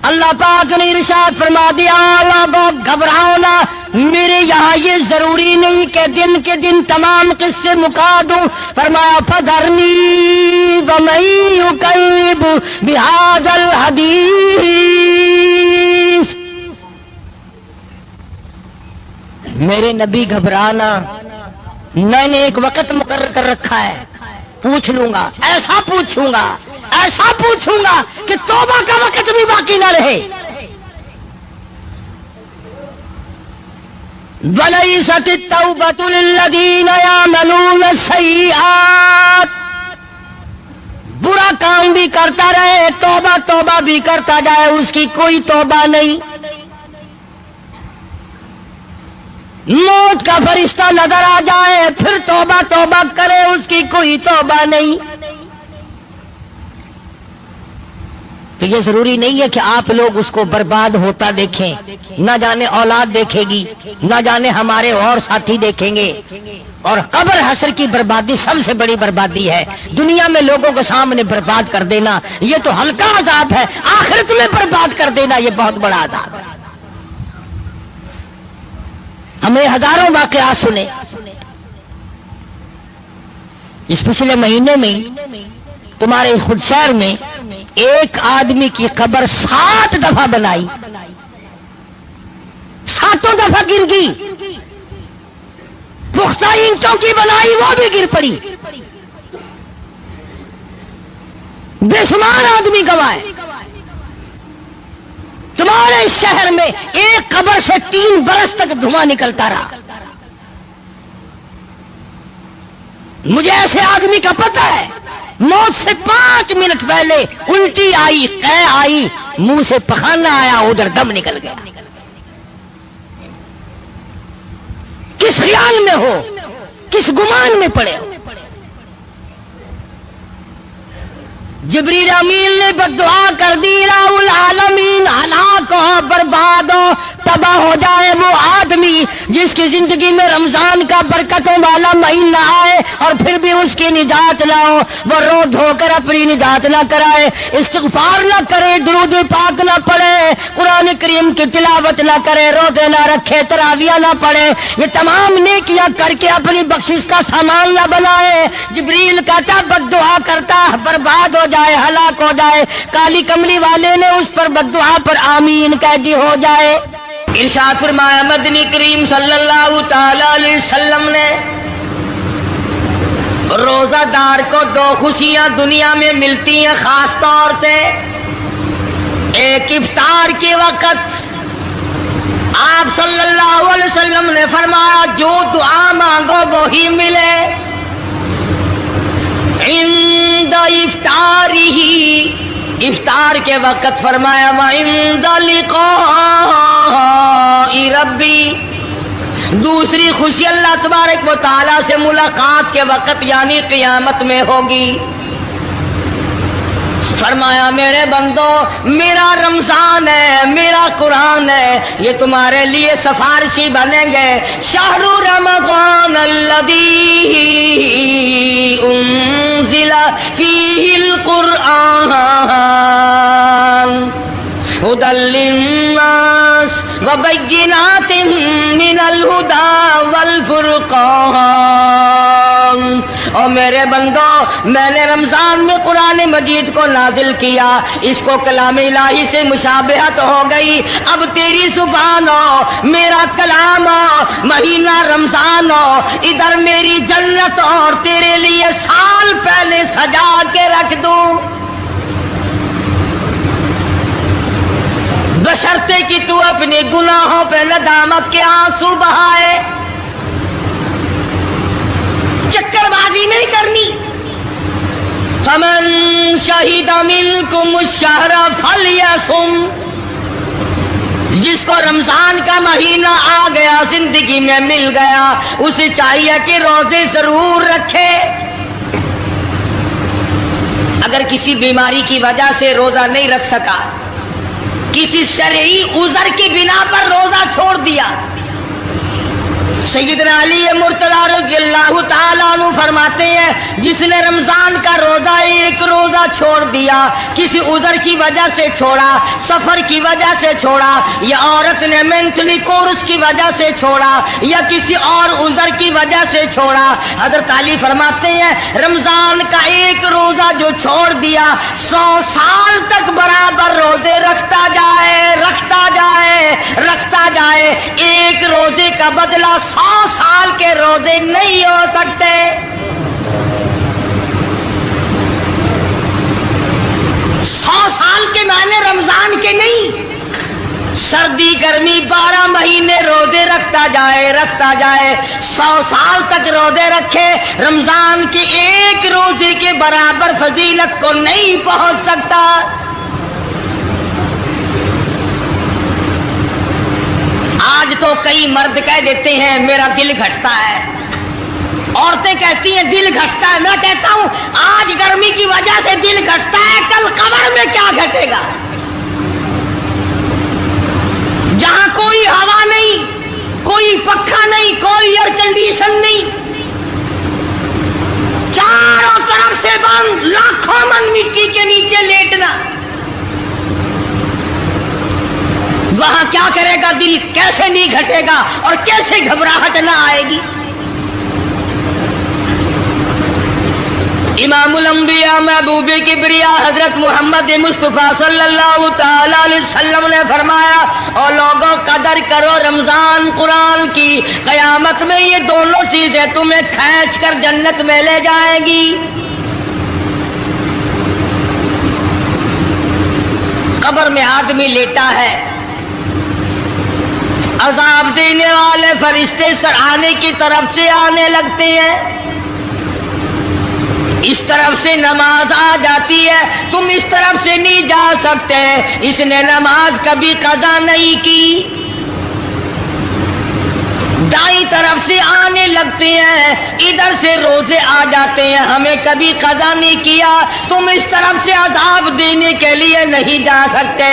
اللہ پاک نے ارشاد فرما دیا گھبراؤ نہ، میرے یہاں یہ ضروری نہیں کہ دن کے دن تمام قصے مکا دوں، فرمایا فذرنی ومن یکذب بہذا الحدیث، میرے نبی گھبرانا، میں نے ایک وقت مقرر کر رکھا ہے، پوچھ لوں گا، ایسا پوچھوں گا، ایسا پوچھوں گا کہ توبہ کا وقت بھی باقی نہ رہے۔ وَلَيْسَتِ التَّوْبَةُ لِلَّذِينَ يَعْمَلُونَ السَّيِّئَاتِ، برا کام بھی کرتا رہے، توبہ توبہ بھی کرتا جائے، اس کی کوئی توبہ نہیں۔ موت کا فرشتہ نظر آ جائے پھر توبہ توبہ کرے، اس کی کوئی توبہ نہیں۔ تو یہ ضروری نہیں ہے کہ آپ لوگ اس کو برباد ہوتا دیکھیں، نہ جانے اولاد دیکھے گی، نہ جانے ہمارے اور ساتھی دیکھیں گے، اور قبر حشر کی بربادی سب سے بڑی بربادی ہے۔ دنیا میں لوگوں کے سامنے برباد کر دینا یہ تو ہلکا عذاب ہے، آخرت میں برباد کر دینا یہ بہت بڑا عذاب ہے۔ ہم نے ہزاروں واقعات سنے، اس پچھلے مہینے میں تمہارے خود شہر میں ایک آدمی کی قبر 7 دفعہ بنائی، 7 دفعہ گر گئی، پختہ اینٹوں کی بنائی وہ بھی گر پڑی، بے شمار آدمی گوائے۔ تمہارے شہر میں ایک قبر سے 3 برس تک دھواں نکلتا رہا۔ مجھے ایسے آدمی کا پتہ ہے موت سے 5 منٹ پہلے الٹی آئی، قے آئی، منہ سے پخانا آیا، ادھر دم نکل گیا۔ کس خیال میں ہو، کس گمان میں پڑے ہو؟ جبریل امین نے بددعا کر دی الہ العالمین، ہلاک ہو، برباد ہو، تباہ ہو جائے وہ آدمی آدمی جس کی زندگی میں رمضان کا برکتوں والا مہینہ آئے اور پھر بھی اس کی نجات نہ ہو، وہ رو دھو کر اپنی نجات نہ کرائے، استغفار نہ کرے، درود پاک نہ پڑھے، قرآن کریم کی تلاوت نہ کرے، روزے نہ رکھے، تراویح نہ پڑھے، یہ تمام نیکیاں کر کے اپنی بخشش کا سامان نہ بنائے، جبریل کہتا بد دعا کرتا برباد ہو جائے، ہلاک ہو جائے، کالی کملی والے نے اس پر بد دعا پر آمین کہہ دی ہو جائے۔ ارشاد فرمایا مدنی کریم صلی اللہ تعالی علیہ وسلم نے روزہ دار کو دو خوشیاں دنیا میں ملتی ہیں خاص طور سے، ایک افطار کے وقت آپ صلی اللہ علیہ وسلم نے فرمایا جو دعا مانگو وہی ملے، عند افطارہ، افطار کے وقت فرمایا وعند لقاء ربی، دوسری خوشی اللہ تبارک و تعالیٰ سے ملاقات کے وقت یعنی قیامت میں ہوگی۔ فرمایا میرے بندو میرا رمضان ہے، میرا قرآن ہے، یہ تمہارے لیے سفارشی بنیں گے۔ شہر رمضان الذی انزل فیہ القرآن ھدی للناس وبینات من الہدی والفرقان۔ اور میرے بندو میں نے رمضان میں قرآن مجید کو نازل کیا، اس کو کلام الہی سے مشابہت ہو گئی، اب تیری زبان ہو، میرا کلام ہو، مہینہ رمضان ہو، ادھر میری جنت اور تیرے لیے سال پہلے سجا کے رکھ دوں، بشرطے کہ تو اپنے گناہوں پہ ندامت کے آنسو بہائے، چکر بازی نہیں کرنی۔ فمن شہد منکم الشہر فلیصم، جس کو رمضان کا مہینہ آ گیا، زندگی میں مل گیا، اسے چاہیے کہ روزے ضرور رکھے۔ اگر کسی بیماری کی وجہ سے روزہ نہیں رکھ سکا، کسی شرعی عذر کی بنا پر روزہ چھوڑ دیا، سیدنا علی مرتضیٰ رضی اللہ تعالیٰ عنہ فرماتے ہیں جس نے رمضان کا روزہ ایک روزہ چھوڑ دیا، کسی عذر کی وجہ سے چھوڑا، سفر کی وجہ سے چھوڑا، یا عورت نے مینٹلی کورس کی وجہ سے چھوڑا، یا کسی اور عذر کی وجہ سے چھوڑا، حضرت علی فرماتے ہیں رمضان کا ایک روزہ جو چھوڑ دیا 100 سال تک برابر روزے رکھتا جائے، رکھتا جائے، رکھتا جائے، ایک روزے کا بدلہ 100 سال کے روزے نہیں ہو سکتے۔ 100 سال کے معنی رمضان کے نہیں، سردی گرمی 12 مہینے روزے رکھتا جائے، رکھتا جائے، 100 سال تک روزے رکھے، رمضان کے ایک روزے کے برابر فضیلت کو نہیں پہنچ سکتا۔ آج تو کئی مرد کہہ دیتے ہیں میرا دل گھٹتا ہے، عورتیں کہتی ہیں دل گھٹتا ہے، میں کہتا ہوں آج گرمی کی وجہ سے دل گھٹتا ہے، کل قبر میں کیا گھٹے گا؟ جہاں کوئی ہوا نہیں، کوئی پنکھا نہیں، کوئی ایئر کنڈیشن نہیں، چاروں طرف سے بند، لاکھوں من مٹی کے نیچے لیٹنا، وہاں کیا کرے گا دل؟ کیسے نہیں گھٹے گا اور کیسے گھبراہٹ نہ آئے گی؟ امام الانبیاء محبوب کبریا حضرت محمد مصطفیٰ صلی اللہ تعالی علیہ وسلم نے فرمایا اور لوگوں قدر کرو رمضان قرآن کی، قیامت میں یہ دونوں چیزیں تمہیں کھینچ کر جنت میں لے جائیں گی۔ قبر میں آدمی لیٹا ہے، عذاب دینے والے فرشتے سرانے کی طرف سے آنے لگتے ہیں، اس طرف سے نماز آ جاتی ہے، تم اس طرف سے نہیں جا سکتے، اس نے نماز کبھی قضا نہیں کی، دائیں طرف سے آنے لگتے ہیں، ادھر سے روزے آ جاتے ہیں، ہمیں کبھی قضا نہیں کیا، تم اس طرف سے عذاب دینے کے لیے نہیں جا سکتے۔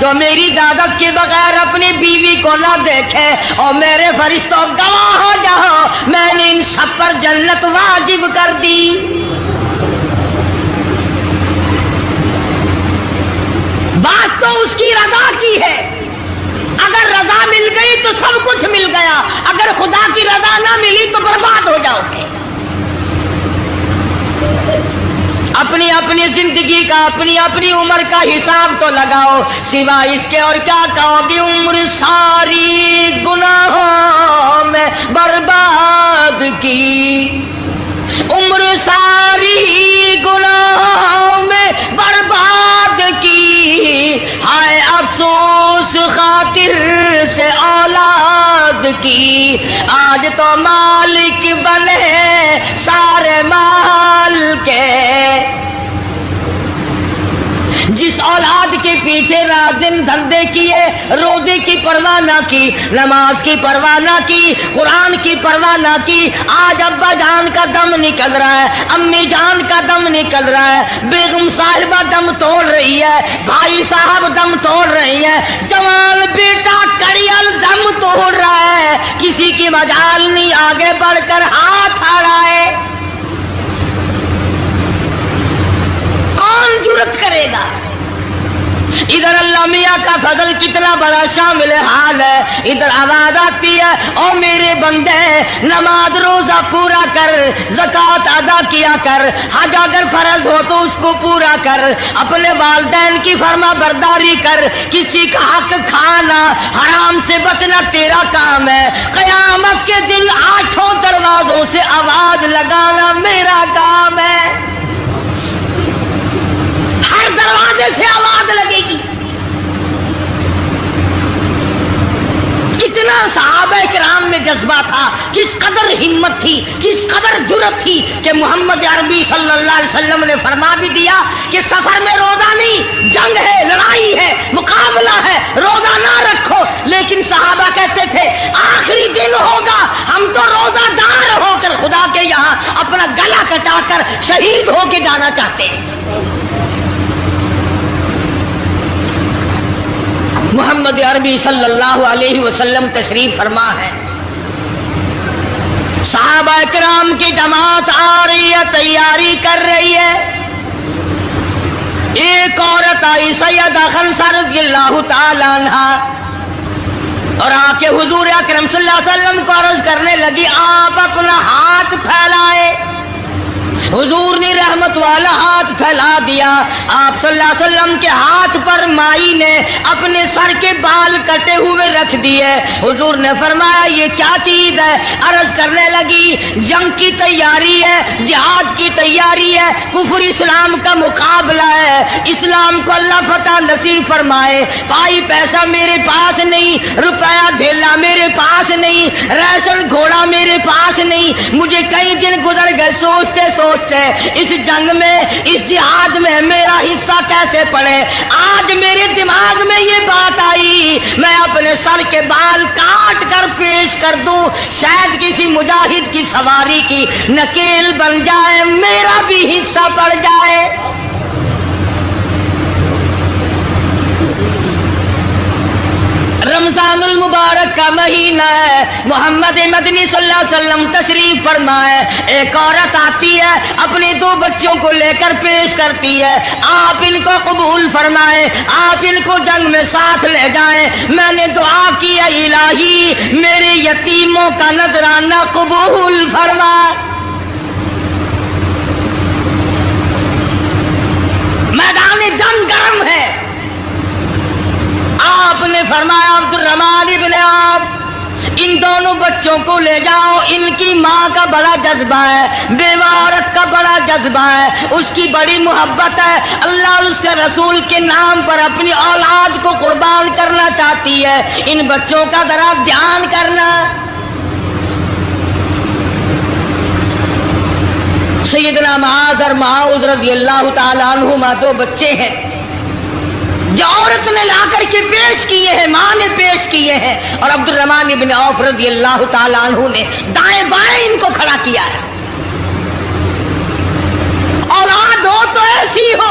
جو میری دعوت کے بغیر اپنی بیوی کو نہ دیکھے، اور میرے فرشتوں گواہ ہو جاؤ میں نے ان سب پر جنت واجب کر دی۔ بات تو اس کی رضا کی ہے، اگر رضا مل گئی تو سب کچھ مل گیا، اگر خدا کی رضا نہ ملی تو برباد ہو جاؤ گے۔ اپنی اپنی زندگی کا، اپنی اپنی عمر کا حساب تو لگاؤ، سوا اس کے اور کیا کہو گی؟ عمر ساری گناہوں میں برباد کی، عمر ساری گناہوں میں برباد کی، ہائے افسوس خاطر سے اولاد کی، آج تو مالک بنے سارے مال کے۔ جس اولاد کے پیچھے رات دن دھندے کیے، روزے کی پرواہ نہ کی، نماز کی پرواہ نہ کی، قرآن کی پرواہ نہ کی، آج ابا جان کا دم نکل رہا ہے، امی جان کا دم نکل رہا ہے، بیگم صاحبہ دم توڑ رہی ہے، بھائی صاحب دم توڑ رہی ہے، جوان بیٹا کڑیل دم توڑ رہا ہے، کسی کی مجال نہیں آگے بڑھ کر ہاتھ آ رہا ہے۔ کون جرت کرے گا؟ ادھر اللہ میاں کا فضل کتنا بڑا شامل حال ہے، ادھر آواز آتی ہے او میرے بندے نماز روزہ پورا کر، زکوٰۃ ادا کیا کر، حج اگر فرض ہو تو اس کو پورا کر، اپنے والدین کی فرما برداری کر، کسی کا حق کھانا، حرام سے بچنا تیرا کام ہے، قیامت کے دن 8 دروازوں سے آواز لگانا میرا کام ہے، ہر دروازے سے آواز لگے گی۔ کتنا صحابہ کرام میں جذبہ تھا، کس قدر ہمت تھی، کس قدر جرت تھی کہ محمد عربی صلی اللہ علیہ وسلم نے فرما بھی دیا کہ سفر میں روزہ نہیں، جنگ ہے، لڑائی ہے، مقابلہ ہے، روزہ نہ رکھو، لیکن صحابہ کہتے تھے آخری دن ہوگا ہم تو روزہ دار ہو کر خدا کے یہاں اپنا گلا کٹا کر شہید ہو کے جانا چاہتے ہیں۔ محمد عربی صلی اللہ علیہ وسلم تشریف فرما ہے، صحابہ کرام کی جماعت آ رہی ہے، تیاری کر رہی ہے، ایک عورت آئی سیدہ خنسہ رضی اللہ تعالی عنہا، اور آ کے حضور اکرم صلی اللہ علیہ وسلم کو عرض کرنے لگی آپ اپنا ہاتھ پھیلائے۔ حضور نے رحمت والا ہاتھ پھیلا دیا، آپ صلی اللہ علیہ وسلم کے ہاتھ پر مائی نے اپنے سر کے بال کٹے ہوئے رکھ دیے۔ حضور نے فرمایا یہ کیا چیز ہے؟ عرض کرنے لگی جنگ کی تیاری ہے، جہاد کی تیاری ہے، کفر اسلام کا مقابلہ ہے، اسلام کو اللہ فتح نصیب فرمائے۔ بھائی پیسہ میرے پاس نہیں، روپیہ دھیلا میرے پاس نہیں، ریشن گھوڑا میرے پاس نہیں، مجھے کئی دن گزر گئے سوچتے سوچتے اس جنگ میں، اس جہاد میں میرا حصہ کیسے پڑے۔ آج میرے دماغ میں یہ بات آئی میں اپنے سر کے بال کاٹ کر پیش کر دوں، شاید کسی مجاہد کی سواری کی نکیل بن جائے، میرا بھی حصہ پڑ جائے۔ رمضان المبارک کا مہینہ ہے، محمد مدنی صلی اللہ علیہ وسلم تشریف فرمائے، ایک عورت آتی ہے اپنے 2 بچوں کو لے کر پیش کرتی ہے، آپ ان کو قبول فرمائے، آپ ان کو جنگ میں ساتھ لے جائیں، میں نے دعا کی ہے الہی میرے یتیموں کا نذرانہ قبول فرما۔ میدان جنگ گرم ہے، آپ نے فرمایا عبد الرحمن ابن عوف ان دونوں بچوں کو لے جاؤ، ان کی ماں کا بڑا جذبہ ہے، بیوہ عورت کا بڑا جذبہ ہے، اس کی بڑی محبت ہے، اللہ اور اس کے رسول کے نام پر اپنی اولاد کو قربان کرنا چاہتی ہے، ان بچوں کا ذرا دھیان کرنا۔ سیدنا معاذ اور معاذ رضی اللہ تعالیٰ عنہما 2 بچے ہیں جو عورت نے لا کر کے پیش کیے ہیں، ماں نے پیش کیے ہیں، اور عبد الرحمن ابن عوف رضی اللہ تعالیٰ عنہ نے دائیں بائیں ان کو کھڑا کیا ہے۔ اولاد ہو تو ایسی ہو،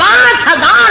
5000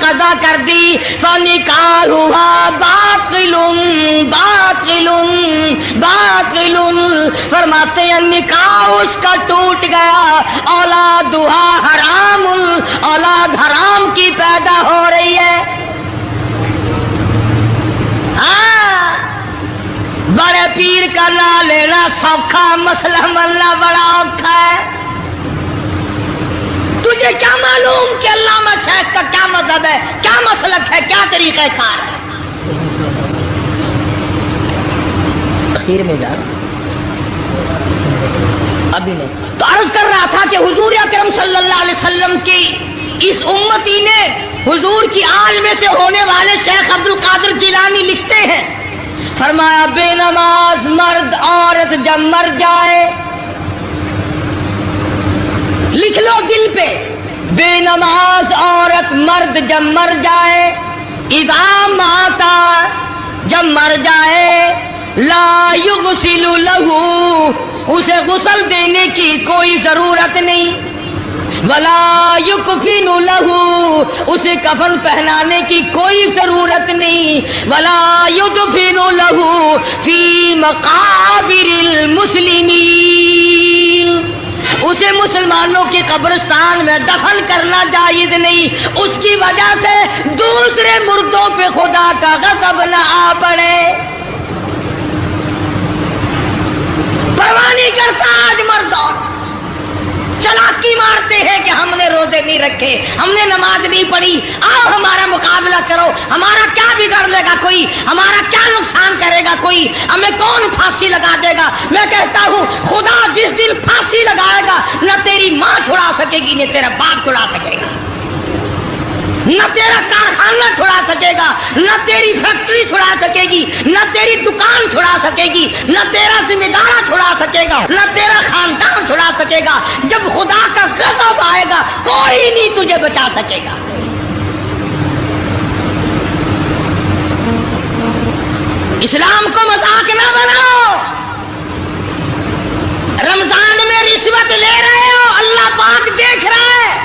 قضا کر دی فنکاحها باطل باطل باطل، فرماتے ہیں نکاح اس کا ٹوٹ گیا، اولادها حرام، اولاد حرام کی پیدا ہو رہی ہے۔ ہاں بڑے پیر کا نام لینا سوکھا، مسئلہ ملنا بڑا اوکھا ہے۔ تجھے کیا معلوم کہ علامہ شیخ کا کیا مذہب ہے، کیا مسلک ہے، کیا طریقہ کار ہے؟ اخیر میں جا ابھی نہیں تو عرض کر رہا تھا کہ حضور اکرم صلی اللہ علیہ وسلم کی اس امتی نے حضور کی آل میں سے ہونے والے شیخ عبد القادر جیلانی لکھتے ہیں، فرمایا بے نماز مرد عورت جب مر جائے، لکھ لو دل پہ، بے نماز عورت مرد جب مر جائے، اذا ماتا جب مر جائے، لا یغسل لہ اسے غسل دینے کی کوئی ضرورت نہیں، ولا یکفن لہ اسے کفن پہنانے کی کوئی ضرورت نہیں، ولا یدفن لہ فی مقابر المسلمین اسے مسلمانوں کی قبرستان میں دفن کرنا جائز نہیں، اس کی وجہ سے دوسرے مردوں پہ خدا کا غضب نہ آ پڑے۔ پرواہ نہیں کرتا آج مردوں، چلاکی مارتے ہیں کہ ہم نے روزے نہیں رکھے، ہم نے نماز نہیں پڑھی، آؤ ہمارا مقابلہ کرو، ہمارا کیا بگاڑ لے گا کوئی، ہمارا کیا نقصان کرے گا کوئی، ہمیں کون پھانسی لگا دے گا؟ میں کہتا ہوں خدا جس دن پھانسی لگائے گا نہ تیری ماں چھڑا سکے گی، نہ تیرا باپ چھڑا سکے گا، نہ تیرا کارخانہ چھڑا سکے گا، نہ تیری فیکٹری چھڑا سکے گی، نہ تیری دکان چھڑا سکے گی، نہ تیرا ذمہ دارہ چھڑا سکے گا، نہ تیرا خاندان چھڑا سکے گا۔ جب خدا کا غضب آئے گا کوئی نہیں تجھے بچا سکے گا۔ اسلام کو مذاق نہ بناؤ۔ رمضان میں رشوت لے رہے ہو، اللہ پاک دیکھ رہا ہے،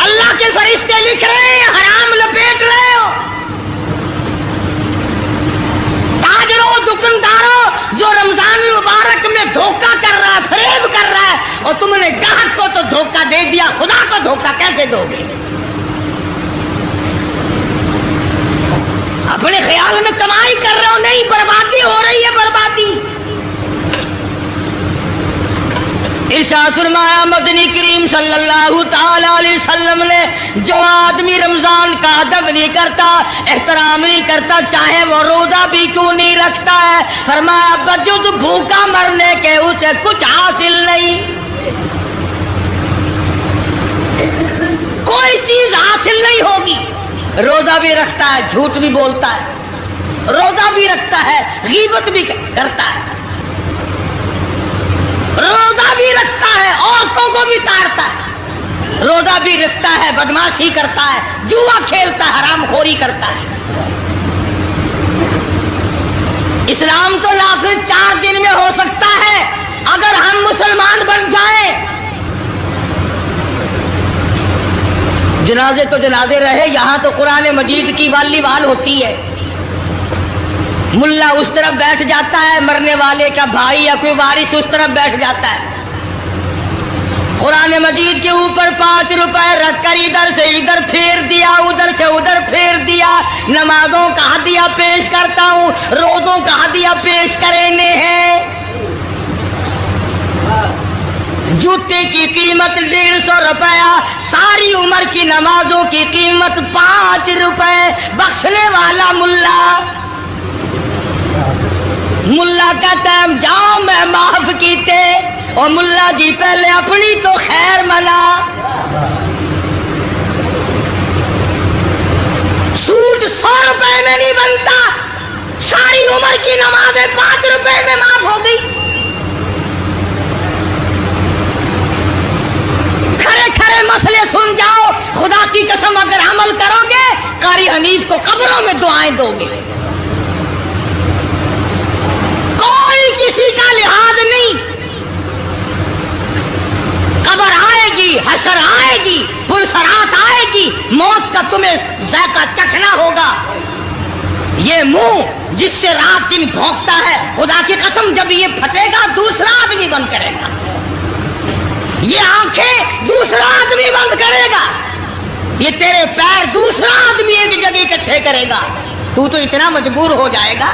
اللہ کے فرشتے لکھ رہے ہیں، حرام لپیٹ رہے ہو۔ تاجروں دکانداروں جو رمضان مبارک میں دھوکہ کر رہا ہے، فریب کر رہا ہے، اور تم نے گاہک کو تو دھوکہ دے دیا، خدا کو دھوکہ کیسے دو گے؟ اپنے خیال میں کمائی کر رہے ہو، نہیں، بربادی ہو رہی ہے، بربادی۔ ارشاد فرمایا مدنی کریم صلی اللہ تعالی علیہ وسلم نے، جو آدمی رمضان کا ادب نہیں کرتا، احترام نہیں کرتا، چاہے وہ روزہ بھی کیوں نہیں رکھتا ہے، فرمایا بجد بھوکا مرنے کے اسے کچھ حاصل نہیں، کوئی چیز حاصل نہیں ہوگی۔ روزہ بھی رکھتا ہے، جھوٹ بھی بولتا ہے، روزہ بھی رکھتا ہے، غیبت بھی کرتا ہے، روزہ بھی رکھتا ہے، عورتوں کو بھی تارتا ہے، روزہ بھی رکھتا ہے، بدماشی کرتا ہے، جوا کھیلتا ہے، حرام خوری کرتا ہے۔ اسلام تو نافذ 4 دن میں ہو سکتا ہے اگر ہم مسلمان بن جائیں۔ جنازے تو جنازے رہے، یہاں تو قرآن مجید کی والی وال ہوتی ہے، ملا اس طرف بیٹھ جاتا ہے، مرنے والے کا بھائی یا کوئی وارث اس طرف بیٹھ جاتا ہے، قرآن مجید کے اوپر 5 روپے رکھ کر ادھر سے ادھر پھیر دیا، ادھر سے ادھر پھیر دیا۔ نمازوں کا ہدیہ پیش کرتا ہوں، روزوں کا ہدیہ پیش کرنے ہیں۔ جوتے کی قیمت 150 روپیہ، ساری عمر کی نمازوں کی قیمت 5 روپے، بخشنے والا ملا۔ ملا کہتا ہے جاؤ میں معاف کیتے، اور ملا جی پہلے اپنی تو خیر منا۔ سوٹ 100 روپے میں نہیں بنتا، ساری عمر کی نمازیں 5 روپے میں معاف ہو گئی۔ کھڑے کھڑے مسئلے سن جاؤ، خدا کی قسم اگر عمل کرو گے قاری حنیف کو قبروں میں دعائیں دو گے، کسی کا لحاظ نہیں، قبر آئے گی، حشر آئے گی، پلسر کا تمہیں ذائقہ چکھنا ہوگا۔ یہ منہ جس سے رات دن بھونکتا ہے، خدا کی قسم جب یہ پھٹے گا دوسرا آدمی بند کرے گا۔ یہ آنکھیں دوسرا آدمی بند کرے گا۔ یہ تیرے پیر دوسرا آدمی ایک جگہ اکٹھے کرے گا۔ تو اتنا مجبور ہو جائے گا،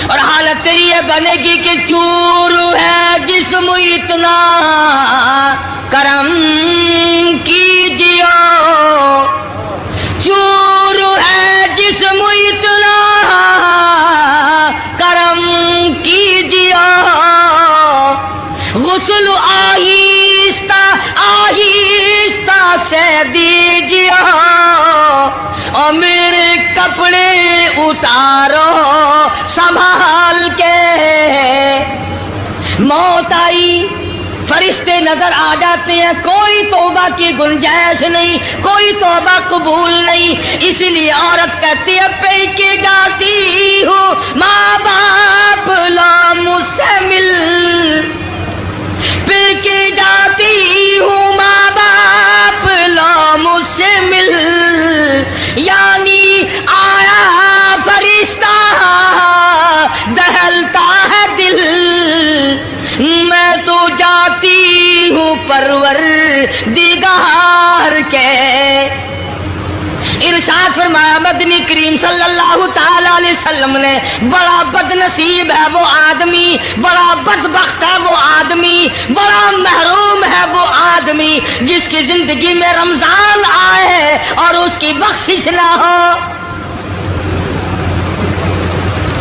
اور حالت تیری یہ بنے گی کہ چور ہے جسم اتنا کرم کیجیے، چور ہے جسم اتنا کرم کیجیے، غسل آہستہ آہستہ سے دیجیے، اور میرے کپڑے اتارو سنبھال کے۔ موت آئی، فرشتے نظر آ جاتے ہیں، کوئی توبہ کی گنجائش نہیں، کوئی توبہ قبول نہیں۔ اس لیے عورت کہتی ہے پہ کے جاتی ہوں ماں باپ لا مجھ سے مل، پھر کے جاتی ہوں ماں باپ لا مجھ سے مل، یعنی آیا فرشتہ دہلتا ہے دل، میں تو جاتی ہوں پروردگار کے۔ ارشاد فرمایا مدنی کریم صلی اللہ تعالی علیہ وسلم نے، بڑا بد نصیب ہے وہ آدمی، بڑا بدبخت ہے وہ آدمی، بڑا محروم ہے وہ آدمی جس کی زندگی میں رمضان آئے اور اس کی بخشش نہ ہو۔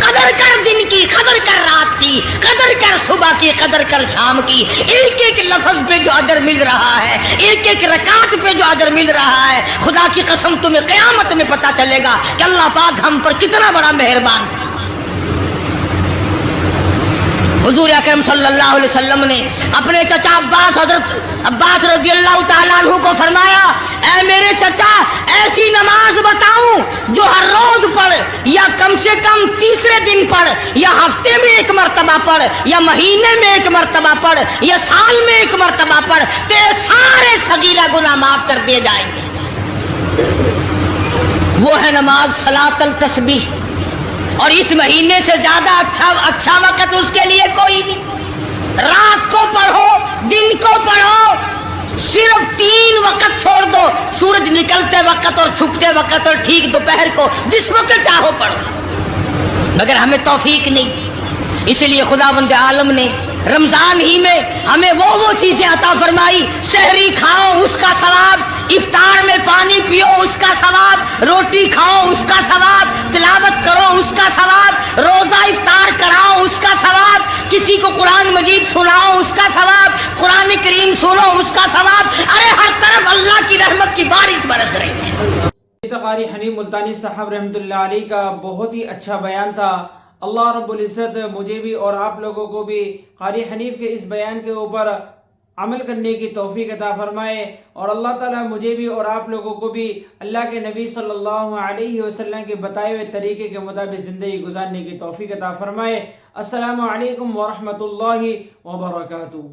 قدر کر دن کی، قدر کر رات کی، قدر کر صبح کی، قدر کر شام کی۔ ایک ایک لفظ پہ جو اجر مل رہا ہے، ایک ایک رکعت پہ جو اجر مل رہا ہے، خدا کی قسم تمہیں قیامت میں پتہ چلے گا کہ اللہ پاک ہم پر کتنا بڑا مہربان تھا۔ حضور اکرم صلی اللہ علیہ وسلم نے اپنے چچا عباس، حضرت عباس رضی اللہ تعالیٰ عنہ کو فرمایا، اے میرے چچا ایسی نماز بتاؤں جو ہر روز پڑھ، یا کم سے کم تیسرے دن پڑھ، یا ہفتے میں ایک مرتبہ پڑھ، یا مہینے میں ایک مرتبہ پڑھ، یا سال میں ایک مرتبہ پڑھ، تیرے سارے صغیرہ گناہ معاف کر دیے جائیں گے۔ وہ ہے نماز صلاۃ التسبیح، اور اس مہینے سے زیادہ اچھا وقت اس کے لیے کوئی نہیں۔ رات کو پڑھو، دن کو پڑھو، صرف 3 وقت چھوڑ دو، سورج نکلتے وقت اور چھپتے وقت اور ٹھیک دوپہر کو، جس وقت چاہو پڑھو، مگر ہمیں توفیق نہیں۔ اس لیے خداوند عالم نے رمضان ہی میں ہمیں وہ چیزیں عطا فرمائی، سحری کھاؤ اس کا ثواب، افطار میں پانی پیو اس کا ثواب، روٹی کھاؤ اس کا ثواب، تلاوت کرو اس کا ثواب، روزہ افطار کراؤ اس کا ثواب، کسی کو قرآن مجید سناؤ اس کا ثواب، قرآن کریم سنو اس کا ثواب۔ ارے ہر طرف اللہ کی رحمت کی بارش برس رہی ہے۔ قاری حنیف ملتانی صاحب رحمۃ اللہ علیہ کا بہت ہی اچھا بیان تھا۔ اللہ رب العزت مجھے بھی اور آپ لوگوں کو بھی قاری حنیف کے اس بیان کے اوپر عمل کرنے کی توفیق عطا فرمائے، اور اللہ تعالیٰ مجھے بھی اور آپ لوگوں کو بھی اللہ کے نبی صلی اللہ علیہ وسلم کے بتائے ہوئے طریقے کے مطابق زندگی گزارنے کی توفیق عطا فرمائے۔ السلام علیکم ورحمۃ اللہ وبرکاتہ۔